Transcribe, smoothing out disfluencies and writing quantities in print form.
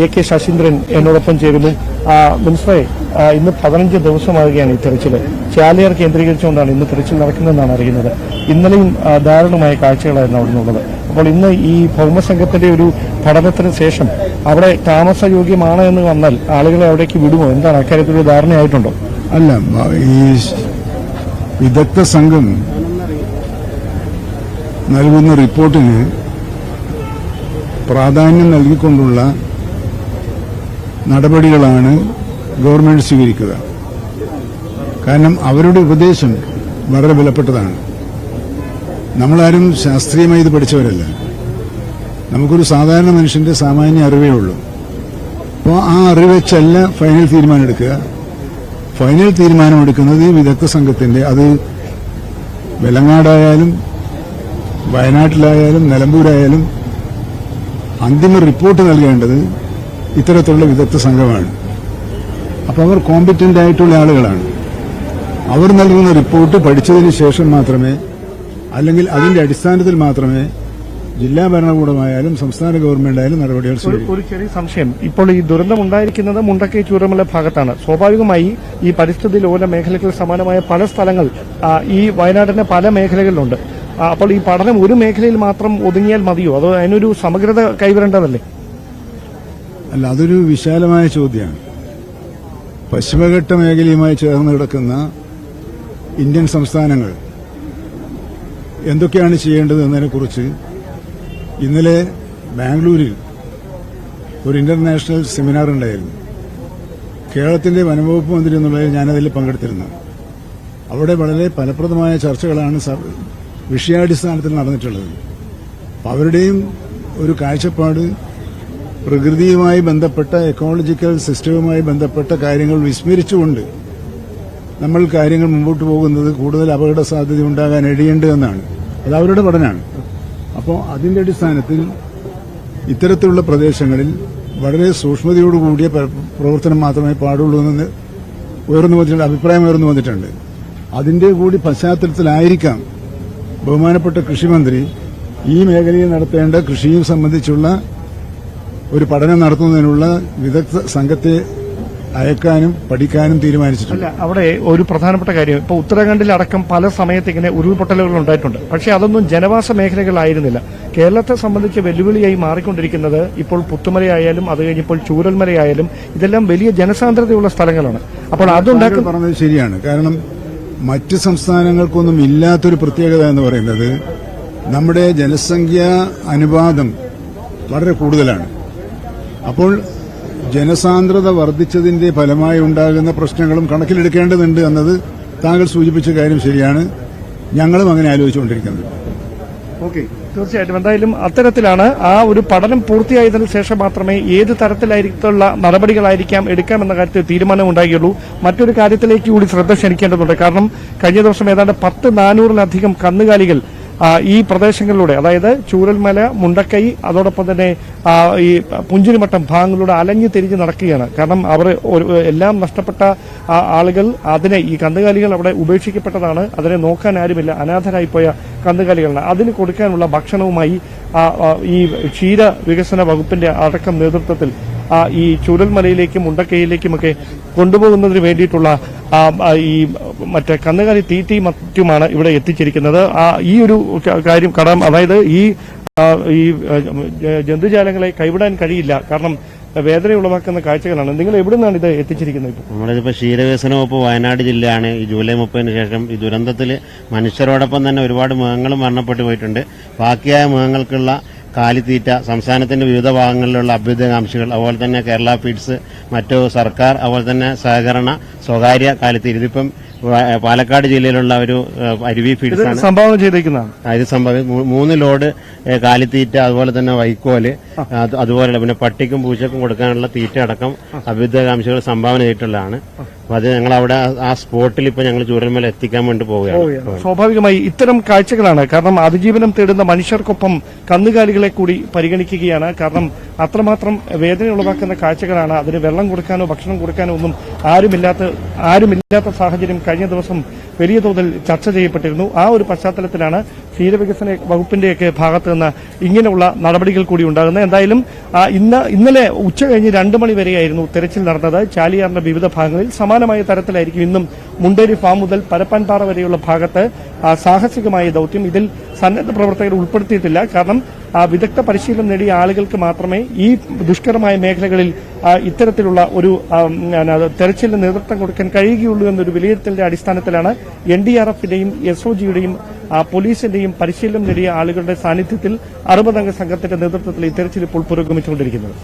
AK Saseendran എന്നോടൊപ്പം ചേരുന്നു. മിനിസ്റ്ററെ, ഇന്ന് 15 ദിവസമാകുകയാണ് ഈ തെരച്ചിൽ. ചാലിയാർ കേന്ദ്രീകരിച്ചുകൊണ്ടാണ് ഇന്ന് തെരച്ചിൽ നടക്കുന്നതെന്നാണ് അറിയുന്നത്. ഇന്നലെയും ദാരുണമായ കാഴ്ചകളായിരുന്നു അവിടെ നിന്നുള്ളത്. അപ്പോൾ ഇന്ന് ഈ ഭൗമസംഘത്തിന്റെ ഒരു പഠനത്തിന് ശേഷം അവിടെ താമസയോഗ്യമാണ് എന്ന് വന്നാൽ ആളുകളെ അവിടേക്ക് വിടുമോ? എന്താണ് അക്കാര്യത്തിലൊരു ധാരണയായിട്ടുണ്ടോ? അല്ല, ഈ വിദഗ്ധ സംഘം നൽകുന്ന റിപ്പോർട്ടിന് പ്രാധാന്യം നൽകിക്കൊണ്ടുള്ള നടപടികളാണ് ഗവൺമെന്റ് സ്വീകരിക്കുക. കാരണം അവരുടെ ഉപദേശം വളരെ വിലപ്പെട്ടതാണ്. നമ്മളാരും ശാസ്ത്രീയമായി ഇത് പഠിച്ചവരല്ല. നമുക്കൊരു സാധാരണ മനുഷ്യന്റെ സാമാന്യ അറിവേ ഉള്ളൂ. അപ്പോൾ ആ അറിവ് വെച്ചല്ല ഫൈനൽ തീരുമാനമെടുക്കുക. ഫൈനൽ തീരുമാനമെടുക്കുന്നത് ഈ വിദഗ്ധ സംഘത്തിന്റെ, അത് വെലങ്ങാടായാലും വയനാട്ടിലായാലും നിലമ്പൂരായാലും അന്തിമ റിപ്പോർട്ട് നൽകേണ്ടത് ഇത്തരത്തിലുള്ള വിദഗ്ധ സംഘമാണ്. അപ്പോൾ അവർ കോമ്പറ്റന്റ് ആയിട്ടുള്ള ആളുകളാണ്. അവർ നൽകുന്ന റിപ്പോർട്ട് പഠിച്ചതിന് ശേഷം മാത്രമേ, അല്ലെങ്കിൽ അതിന്റെ അടിസ്ഥാനത്തിൽ മാത്രമേ ജില്ലാ ഭരണകൂടമായാലും സംസ്ഥാന ഗവൺമെന്റായാലും നടപടികൾ സ്വീകരിക്കും. ഒരു ചെറിയ സംശയം. ഇപ്പോൾ ഈ ദുരന്തം ഉണ്ടായിരിക്കുന്നത് മുണ്ടക്കൈ ചൂരമല ഭാഗത്താണ്. സ്വാഭാവികമായി ഈ പരിസ്ഥിതി ലോല മേഖലകൾ സമാനമായ പല സ്ഥലങ്ങൾ ഈ വയനാടിന്റെ പല മേഖലകളിലുണ്ട്. അപ്പോൾ ഈ പഠനം ഒരു മേഖലയിൽ മാത്രം ഒതുങ്ങിയാൽ മതിയോ? അതോ അതിനൊരു സമഗ്രത കൈവരേണ്ടതല്ലേ? അല്ല, അതൊരു വിശാലമായ ചോദ്യമാണ്. പശ്ചിമഘട്ട മേഖലയുമായി ചേർന്ന് കിടക്കുന്ന ഇന്ത്യൻ സംസ്ഥാനങ്ങൾ എന്തൊക്കെയാണ് ചെയ്യേണ്ടത് എന്നതിനെക്കുറിച്ച് ഇന്നലെ ബാംഗ്ലൂരിൽ ഒരു ഇന്റർനാഷണൽ സെമിനാർ ഉണ്ടായിരുന്നു. കേരളത്തിന്റെ വനംവകുപ്പ് മന്ത്രി എന്നുള്ളതിൽ ഞാനതിൽ പങ്കെടുത്തിരുന്നു. അവിടെ വളരെ ഫലപ്രദമായ ചർച്ചകളാണ് വിഷയാടിസ്ഥാനത്തിൽ നടന്നിട്ടുള്ളത്. അപ്പം അവരുടെയും ഒരു കാഴ്ചപ്പാട് പ്രകൃതിയുമായി ബന്ധപ്പെട്ട എക്കോളജിക്കൽ സിസ്റ്റവുമായി ബന്ധപ്പെട്ട കാര്യങ്ങൾ വിസ്മരിച്ചുകൊണ്ട് നമ്മൾ കാര്യങ്ങൾ മുമ്പോട്ട് പോകുന്നത് കൂടുതൽ അപകട സാധ്യത ഉണ്ടാകാൻ ഇടയുണ്ട് എന്നാണ്. അത് അവരുടെ പഠനമാണ്. അപ്പോൾ അതിന്റെ അടിസ്ഥാനത്തിൽ ഇത്തരത്തിലുള്ള പ്രദേശങ്ങളിൽ വളരെ സൂക്ഷ്മതയോടുകൂടിയ പ്രവർത്തനം മാത്രമേ പാടുള്ളൂ എന്ന് അഭിപ്രായം ഉയർന്നു വന്നിട്ടുണ്ട്. അതിന്റെ കൂടി പശ്ചാത്തലത്തിലായിരിക്കാം ബഹുമാനപ്പെട്ട കൃഷിമന്ത്രി ഈ മേഖലയിൽ നടത്തേണ്ട കൃഷിയും സംബന്ധിച്ചുള്ള ഒരു പഠനം നടത്തുന്നതിനുള്ള വിദഗ്ധ സംഘത്തെ അയക്കാനും പഠിക്കാനും തീരുമാനിച്ചിട്ടുണ്ട്. അവിടെ ഒരു പ്രധാനപ്പെട്ട കാര്യം, ഇപ്പോൾ ഉത്തരാഖണ്ഡിലടക്കം പല സമയത്ത് ഇങ്ങനെ ഉരുൾപൊട്ടലുകൾ ഉണ്ടായിട്ടുണ്ട്. പക്ഷേ അതൊന്നും ജനവാസ മേഖലകളായിരുന്നില്ല. കേരളത്തെ സംബന്ധിച്ച് വെല്ലുവിളിയായി മാറിക്കൊണ്ടിരിക്കുന്നത് ഇപ്പോൾ പുത്തുമലയായാലും അത് കഴിഞ്ഞപ്പോൾ ചൂരൽമലയായാലും ഇതെല്ലാം വലിയ ജനസാന്ദ്രതയുള്ള സ്ഥലങ്ങളാണ്. അപ്പോൾ അതുണ്ടാക്കുന്ന പറഞ്ഞത് ശരിയാണ്. കാരണം മറ്റ് സംസ്ഥാനങ്ങൾക്കൊന്നും ഇല്ലാത്തൊരു പ്രത്യേകത എന്ന് പറയുന്നത് നമ്മുടെ ജനസംഖ്യാ അനുപാതം വളരെ കൂടുതലാണ്. അപ്പോൾ ജനസാന്ദ്രത വർദ്ധിച്ചതിന്റെ ഫലമായി ഉണ്ടാകുന്ന പ്രശ്നങ്ങളും കണക്കിലെടുക്കേണ്ടതുണ്ട് എന്നത് താങ്കൾ സൂചിപ്പിച്ച കാര്യം ശരിയാണ്. ഞങ്ങളും അങ്ങനെ ആലോചിച്ചുകൊണ്ടിരിക്കുന്നത്. ഓക്കെ, തീർച്ചയായിട്ടും. എന്തായാലും അത്തരത്തിലാണ് ആ ഒരു പഠനം പൂർത്തിയായതിനു ശേഷം മാത്രമേ ഏത് തരത്തിലായിരിക്കുള്ള നടപടികളായിരിക്കാം എടുക്കാമെന്ന കാര്യത്തിൽ തീരുമാനമുണ്ടാകുകയുള്ളൂ. മറ്റൊരു കാര്യത്തിലേക്ക് കൂടി ശ്രദ്ധ ക്ഷണിക്കേണ്ടതുണ്ട്. കാരണം കഴിഞ്ഞ ദിവസം ഏതാണ്ട് 400-ലധികം കന്നുകാലികൾ ഈ പ്രദേശങ്ങളിലൂടെ, അതായത് ചൂരൽമല, മുണ്ടക്കൈ, അതോടൊപ്പം തന്നെ ഈ പുഞ്ചിരിമട്ടം ഭാഗങ്ങളിലൂടെ അലഞ്ഞു തിരിഞ്ഞ് നടക്കുകയാണ്. കാരണം അവർ എല്ലാം നഷ്ടപ്പെട്ട ആളുകൾ ഈ കന്നുകാലികൾ അവിടെ ഉപേക്ഷിക്കപ്പെട്ടതാണ്. അതിനെ നോക്കാൻ ആരുമില്ല. അനാഥരായിപ്പോയ കന്നുകാലികളാണ്. അതിന് കൊടുക്കാനുള്ള ഭക്ഷണവുമായി ഈ ക്ഷീര വികസന വകുപ്പിന്റെ അടക്കം നേതൃത്വത്തിൽ ഈ ചൂരൽമലയിലേക്കും മുണ്ടക്കൈയിലേക്കുമൊക്കെ കൊണ്ടുപോകുന്നതിന് വേണ്ടിയിട്ടുള്ള ഈ മറ്റേ കന്നുകാലി തീറ്റയും മറ്റുമാണ് ഇവിടെ എത്തിച്ചിരിക്കുന്നത്. ഈ ഒരു കാര്യം അതായത് ഈ ജന്തുജാലങ്ങളെ കൈവിടാൻ കഴിയില്ല. കാരണം വേദന ഉളവാക്കുന്ന കാഴ്ചകളാണ്. നിങ്ങൾ എവിടെ നിന്നാണ് ഇത് എത്തിച്ചിരിക്കുന്നത്? നമ്മളിതിപ്പോ ക്ഷീരവികസന വകുപ്പ് വയനാട് ജില്ലയാണ് ഈ ജൂലൈ 30-ന് ശേഷം ഈ ദുരന്തത്തിൽ മനുഷ്യരോടൊപ്പം തന്നെ ഒരുപാട് മൃഗങ്ങളും മരണപ്പെട്ടു പോയിട്ടുണ്ട്. ബാക്കിയായ മൃഗങ്ങൾക്കുള്ള കാലിത്തീറ്റ സംസ്ഥാനത്തിന്റെ വിവിധ ഭാഗങ്ങളിലുള്ള അഭ്യുദയകാംക്ഷികൾ, അതുപോലെ തന്നെ കേരള ഫീഡ്സ്, മറ്റു സർക്കാർ, അതുപോലെ തന്നെ സഹകരണ സ്വകാര്യ കാലിത്തീറ്റ, ഇതിപ്പം പാലക്കാട് ജില്ലയിലുള്ള ഒരു അരുവി ഫീഡ്സ് ആണ് സംഭാവന ചെയ്തിരിക്കുന്നതാണ്. ഇത് 3 ലോഡ് കാലിത്തീറ്റ, അതുപോലെ തന്നെ വൈക്കോല്, അതുപോലെ പിന്നെ പട്ടിക്കും പൂച്ചക്കും കൊടുക്കാനുള്ള തീറ്റ അടക്കം അഭ്യുദയകാംക്ഷികൾ സംഭാവന ചെയ്തിട്ടുള്ളതാണ്. അപ്പൊ അത് ഞങ്ങൾ അവിടെ ആ സ്പോട്ടിൽ ഇപ്പൊ ഞങ്ങൾ ചൂരൽമല എത്തിക്കാൻ വേണ്ടി പോവുകയാണ്. സ്വാഭാവികമായി ഇത്തരം കാഴ്ചകളാണ്. കാരണം അതിജീവനം തേടുന്ന മനുഷ്യർക്കൊപ്പം കന്നുകാലികളെ കൂടി പരിഗണിക്കുകയാണ്. കാരണം അത്രമാത്രം വേദന ഉളവാക്കുന്ന കാഴ്ചകളാണ്. അതിന് വെള്ളം കൊടുക്കാനോ ഭക്ഷണം കൊടുക്കാനോ ഒന്നും ആരുമില്ലാത്ത സാഹചര്യം കഴിഞ്ഞ ദിവസം വലിയ തോതിൽ ചർച്ച ചെയ്യപ്പെട്ടിരുന്നു. ആ ഒരു പശ്ചാത്തലത്തിലാണ് ക്ഷീരവികസന വകുപ്പിന്റെയൊക്കെ ഭാഗത്ത് നിന്ന് ഇങ്ങനെയുള്ള നടപടികൾ കൂടി ഉണ്ടാകുന്നത്. എന്തായാലും ഇന്നലെ ഉച്ചകഴിഞ്ഞ് 2 മണി വരെയായിരുന്നു തെരച്ചിൽ നടന്നത്. ചാലിയാറിന്റെ വിവിധ ഭാഗങ്ങളിൽ സമാനമായ തരത്തിലായിരിക്കും ഇന്നും മുണ്ടേരി ഫാം മുതൽ പരപ്പാൻപാറ വരെയുള്ള ഭാഗത്ത് സാഹസികമായ ദൌത്യം. ഇതിൽ സന്നദ്ധ പ്രവർത്തകർ ഉൾപ്പെടുത്തിയിട്ടില്ല. കാരണം വിദഗ്ധ പരിശീലനം നേടിയ ആളുകൾക്ക് മാത്രമേ ഈ ദുഷ്കരമായ മേഖലകളിൽ ഇത്തരത്തിലുള്ള ഒരു തെരച്ചിലിന് നേതൃത്വം കൊടുക്കാൻ കഴിയുകയുള്ളൂ എന്നൊരു വിലയിരുത്തലിന്റെ അടിസ്ഥാനത്തിലാണ് NDRFന്റെയും SOGയുടെയും പോലീസിന്റെയും പരിശീലനം നേടിയ ആളുകളുടെ സാന്നിധ്യത്തിൽ 60 അംഗ സംഘത്തിന്റെ നേതൃത്വത്തിൽ ഈ തെരച്ചിൽ ഇപ്പോൾ പുരോഗമിച്ചുകൊണ്ടിരിക്കുന്നത്.